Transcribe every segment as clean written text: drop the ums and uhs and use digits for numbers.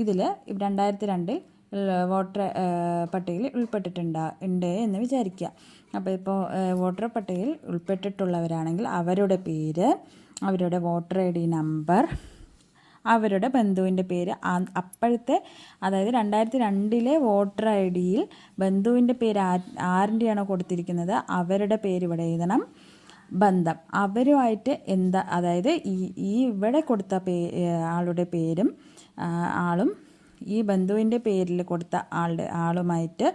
ഇതിൽ 2002 വോട്ടർ പട്ടികയിൽ ഉണ്ട് എന്ന് വിചാരിക്കുക. അപ്പോൾ ഇപ്പോൾ വോട്ടർ പട്ടികയിൽ ഉൾപ്പെട്ടിട്ടുള്ളവരാണെങ്കിൽ അവരുടെ പേര്, അവരുടെ വോട്ടർ ID നമ്പർ, അവരുടെ ബന്ധുവിൻ്റെ പേര്, അപ്പോഴത്തെ അതായത് 2002 വോട്ടർ IDയിൽ ബന്ധുവിൻ്റെ പേര് ആരുടെയാണോ കൊടുത്തിരിക്കുന്നത് അവരുടെ പേര് ഇവിടെ എഴുതണം. ബന്ധം അവരുമായിട്ട് എന്താ, അതായത് ഈ ഇവിടെ കൊടുത്ത ആളുടെ പേരും ആളും ഈ ബന്ധുവിൻ്റെ പേരിൽ കൊടുത്ത ആളുമായിട്ട്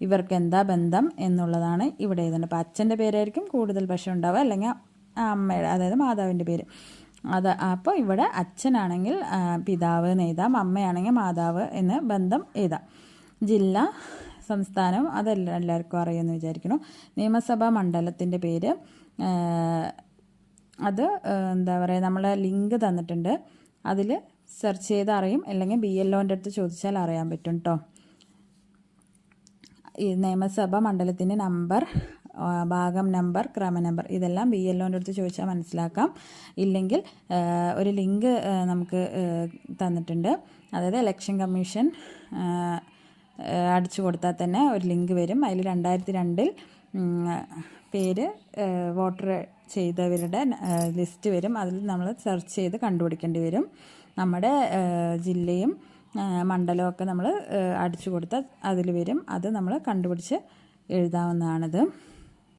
ഇവർക്ക് എന്താ ബന്ധം എന്നുള്ളതാണ് ഇവിടെ എഴുതേണ്ടത്. അപ്പോൾ അച്ഛൻ്റെ പേരായിരിക്കും കൂടുതൽ പക്ഷം ഉണ്ടാവുക, അല്ലെങ്കിൽ അമ്മയുടെ അതായത് മാതാവിൻ്റെ പേര്. അപ്പോൾ ഇവിടെ അച്ഛനാണെങ്കിൽ പിതാവ് എന്ന് എഴുതാം, അമ്മയാണെങ്കിൽ മാതാവ് എന്ന് ബന്ധം എഴുതാം. ജില്ല, സംസ്ഥാനം അതെല്ലാം എല്ലാവർക്കും അറിയുമെന്ന് വിചാരിക്കുന്നു. നിയമസഭാ മണ്ഡലത്തിൻ്റെ പേര്, അത് എന്താ പറയുക, നമ്മളെ ലിങ്ക് തന്നിട്ടുണ്ട്, അതിൽ സെർച്ച് ചെയ്ത് അറിയും, അല്ലെങ്കിൽ BLOൻ്റെ അടുത്ത് ചോദിച്ചാൽ അറിയാൻ പറ്റും കേട്ടോ. ഈ നിയമസഭാ മണ്ഡലത്തിൻ്റെ നമ്പർ, ഭാഗം നമ്പർ, ക്രമ നമ്പർ ഇതെല്ലാം BLOൻ്റെ അടുത്ത് ചോദിച്ചാൽ മനസ്സിലാക്കാം. ഇല്ലെങ്കിൽ ഒരു ലിങ്ക് നമുക്ക് തന്നിട്ടുണ്ട്, അതായത് ഇലക്ഷൻ കമ്മീഷൻ അടിച്ചു കൊടുത്താൽ തന്നെ ഒരു ലിങ്ക് വരും. അതിൽ 2002 പേര് വോട്ടർ ചെയ്തവരുടെ ലിസ്റ്റ് വരും. അതിൽ നമ്മൾ സെർച്ച് ചെയ്ത് കണ്ടുപിടിക്കേണ്ടി വരും. നമ്മുടെ ജില്ലയും മണ്ഡലമൊക്കെ നമ്മൾ അടിച്ചു കൊടുത്താൽ അതിൽ വരും. അത് നമ്മൾ കണ്ടുപിടിച്ച് എഴുതാവുന്നതാണിത്.